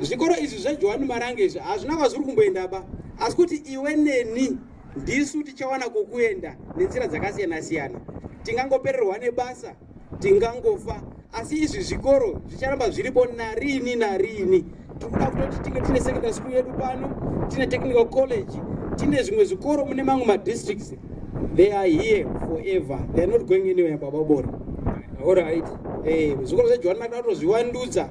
Zvikoro izvi zveJohn Marange izvi hazvina kwazviri kumboenda ba, asi kuti iwe neni ndisu tichawana kokuenda nenzira dzakasiyana-siyana. Tingangopererwa nebasa, tingangofa, asi izvi zvikoro zvicharamba zviripo narini. Tikuda kutoti tinge tine secondary school yedu pano, tine technical college, tine zvimwe zvikoro mune mamwe madistricts. They are here forever. They are not going anywhere, Baba Bori. All right. Zvikoro zveJohn Marange zviwandudza.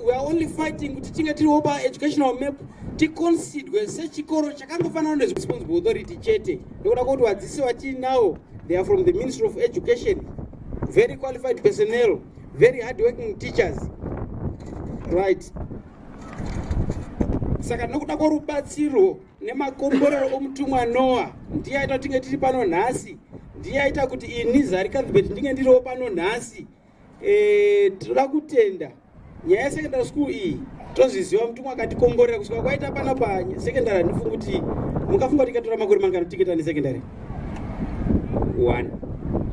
We are only fighting kuti tinge tiri opa educational map ticonsidwe sechikoro chakangofanana nezresponsible authority chete. Ndokuda kuti vadzidzisi vatiri nawo, they are from the Ministry of Education, very qualified personnel, very hard-working teachers. Right. Saka nokuda kworubatsiro nemakomborero omutumwa Noah ndiye aita tinge tiri pano nhasi, ndiye aita kuti ini Zari Cuthbert ndinge ndiriwo pano nhasi. Tinoda kutenda nyaya yesecondary school iyi tozviziva mutumwa akatikomborera kusvika kwaita pana pasecondary. Handifungi kuti mukafunga kuti ikatora makore mangani tiketa nesecondary 1.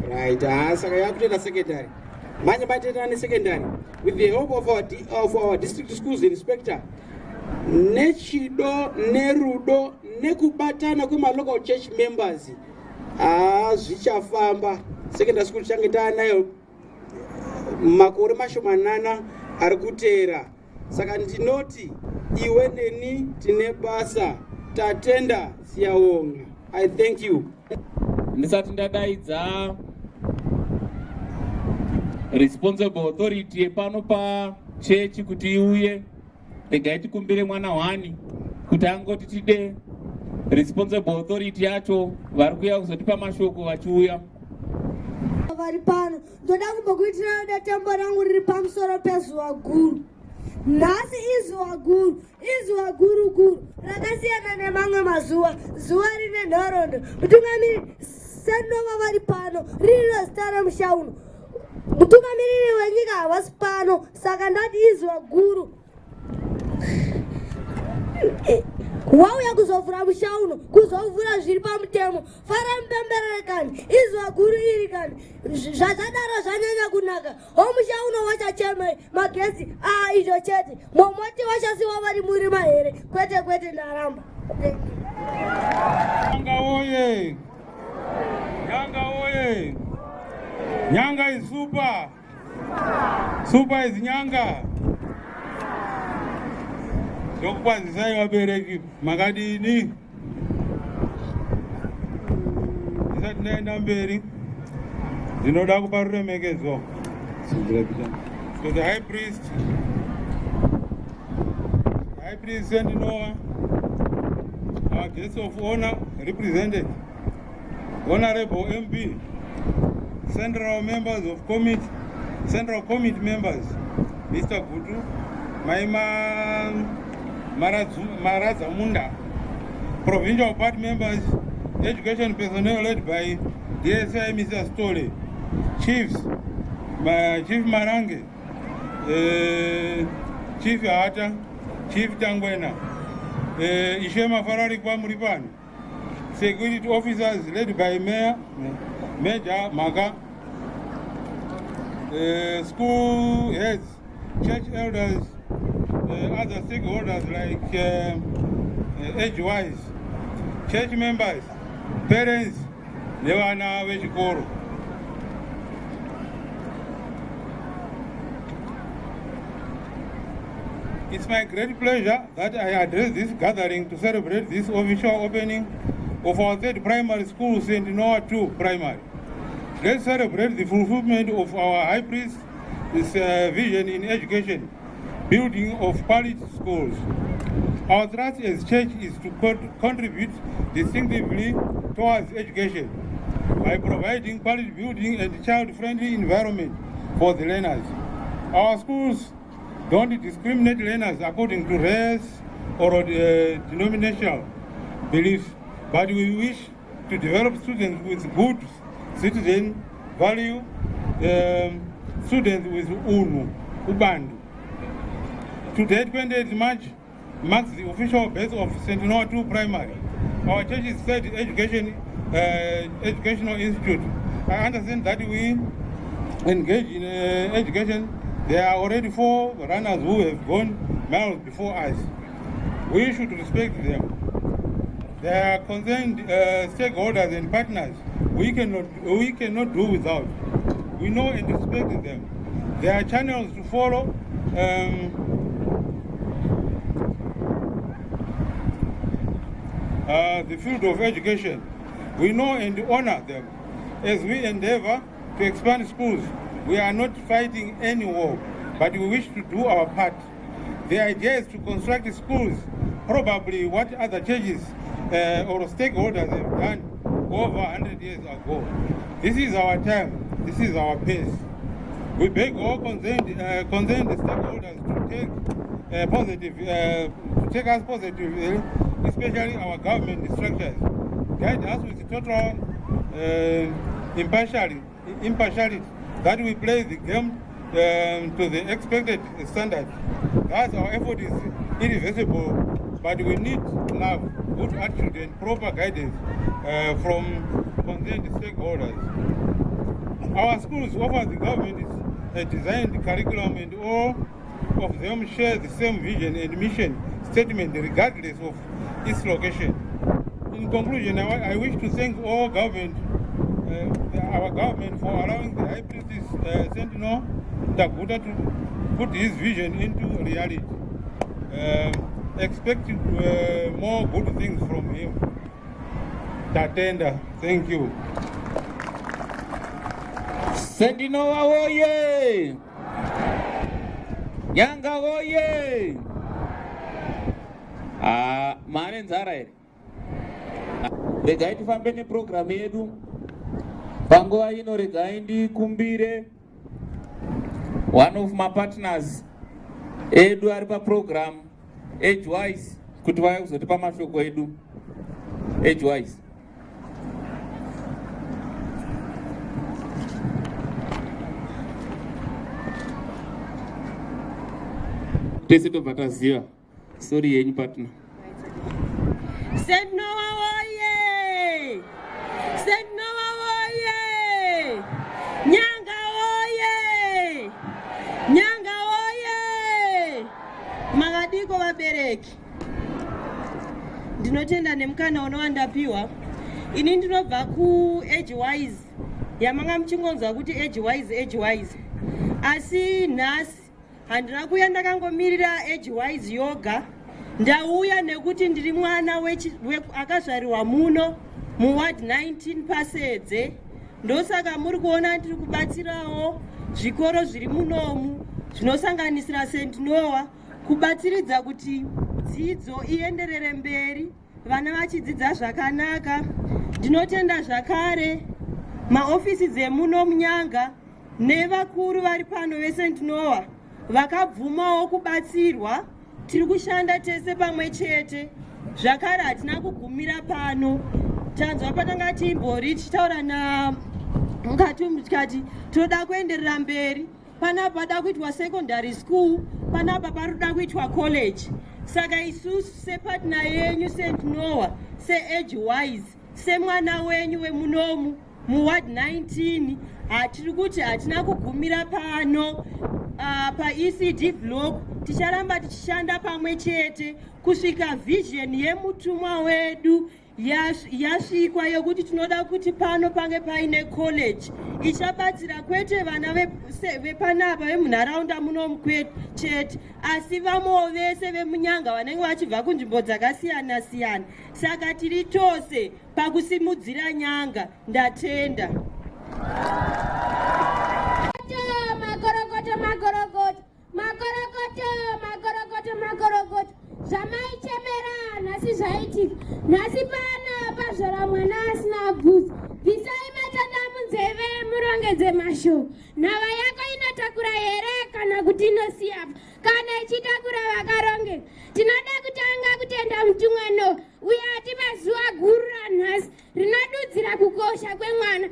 Right. Saka yakutoenda secondary. Manje mateta nesecondary with the help of our district schools inspector. Nechido, nerudo, nekubatana kwemalocal church members. Zvichafamba. Secondary school change taanayo makore mashomanana ari kuteera. Saka ndinoti iwe neni tine basa, tatenda siyawonga. I thank you. Ndisati ndadaidza responsible authority pano pa chechi kuti iuye, regai tikumbire mwana wani kuti angoti tide responsible authority yacho vari kuuya kuzotipa mashoko vachiuya. Vari pano ndoda kumbokuitirana datambo rangu riri pamusoro pezuva guru. Nhasi izuva guru, izuva guru guru rakasiyana nemamwe mazuva. Zuva rine nhoroondo. Mutungamiri Sendova vari pano riri zita remushauno. Mutungamiriri wenyika havasi pano, saka ndati izuva guru. Wauya kuzovhura mushauno, kuzovhura zviri pamutemo. Fara mupemberere kani, izuva guru iri kani. Zvazadaro zvanyanya kunaka. Mushauno wachachemei, magesi izvo chete. Momoti wachasiwa vari murima here, kwete kwete ndaramba. Nyanga oye! Nyanga oye! Nyanga is super! Super is Nyanga! Ndokukwazisai vabereki makadini. Ndisati ndaenda mberi ndinoda kupa ruremekedzo to the high priest Sendinowa, our guest of honor represented, Honorable MP, Central members of committee, Central Committee members, Mr. Gutu, Maima Marazamunda, Provincial Party members, Education personnel led by DSI Mr. Stole, Chiefs, Chief Marange, Chief Ahata, Chief Tangwena, Ishema Farari Kwamuripani, security officers led by Major Maga, school heads, church elders, other stakeholders like age-wise, church members, parents, nevana vechikoro. It's my great pleasure that I address this gathering to celebrate this official opening of our third primary school, St. Noah 2 Primary. Let's celebrate the fulfillment of our high priest's vision in education, building of quality schools. Our thrust as church is to contribute distinctively towards education by providing quality building and child-friendly environment for the learners. Our schools don't discriminate learners according to race or denominational beliefs, but we wish to develop students with good citizen value, students with ubandu. Today, 28th March, marks the official birth of St. Noah 2 Primary, our church's third educational institute. I understand that we engage in education. There are already 4 runners who have gone miles before us. We should respect them. They are concerned stakeholders and partners. We cannot do without. We know and respect them. There are channels to follow. The field of education. We know and honor them. As we endeavor to expand schools, we are not fighting any war, but we wish to do our part. The idea is to construct schools, probably what other churches or stakeholders have done over 100 years ago. This is our time. This is our pace. We beg all concerned stakeholders to take us positively, especially our government structures. Guide us with total impartiality that we play the game to the expected standard. Thus, our effort is irreversible, but we need love, good attitude, and proper guidance from concerned stakeholders. Our schools offer the government's designed curriculum, and all of them share the same vision and mission statement regardless of its location. In conclusion, I wish to thank all our government for allowing the High Priestess Sentinel Takuta to put his vision into reality. Expect more good things from him. Tatenda, thank you. Sentinel oye! Nyanga oye! Mane nzara here. regai tifambe neprogramu yedu. Panguva ino regai ndikumbire one of my partners edu ari paprogramu Age-wise kuti vaya kuzotipa mashoko edu Age-wise. Tese tobva taziva stori yenyu partner. St. Noah oye! St. Noah oye! Nyanga oye! Nyanga oye! Magadiko vabereki. Ndinotenda nemukana unowandapiwa. Ini ndinobva ku Age-wise. Yamanga muchingonzwa kuti Age-wise. Asi nhasi handina kuya ndakangomirira Age-wise yoga. Ndauya nekuti ndiri mwana akazvarirwa muno muward 19 Pasedze. Ndosaka muri kuona ndiri kubatsirawo zvikoro zviri munomu zvinosanganisira St. Noah kubatsiridza kuti dzidzo ienderere mberi, vana vachidzidza zvakanaka. Ndinotenda zvakare maofisi dzemuno munyanga nevakuru vari pano veSt. Noah vakabvumawo kubatsirwa. Tiri kushanda tese pamwe chete. Zvakare hatina kugumira pano. Tanzwa patanga timbori tichitaura na mukati tikati toda kuenderera mberi. Panapa pada kuitwa secondary school, panapa paroda kuitwa college. Saka isusu separtner yenyu St. Noah, Age-wise, semwana wenyu wemunomu muward 19 hatiri kuti hatina kugumira pano. Pa-ECD block ticharamba tichishanda pamwe chete kusvika vision yemutumwa wedu yasvikwa yokuti tinoda kuti pano pange paine college ichabatsira kwete vana vepanapa vemunharaunda munomu chete asi vamwewo vese vemunyanga vanenge vachibva kunzvimbo dzakasiyana siyana. Saka tiri tose pakusimudzira nyanga. Ndatenda. Magorogoto zvamaichemera nhasi zvaitika. Nhasi pana pazvara mwana asina bvudzi. Bvisai matanda munzeve murongedze mashoko. Nhava yako inotakura here kana kuti inosiya? Kana ichitakura vakarongeka. Tinoda kutanga kutenda mutumwa Noah uye atipa zuva guru ranhasi rinodudzira kukosha kwemwana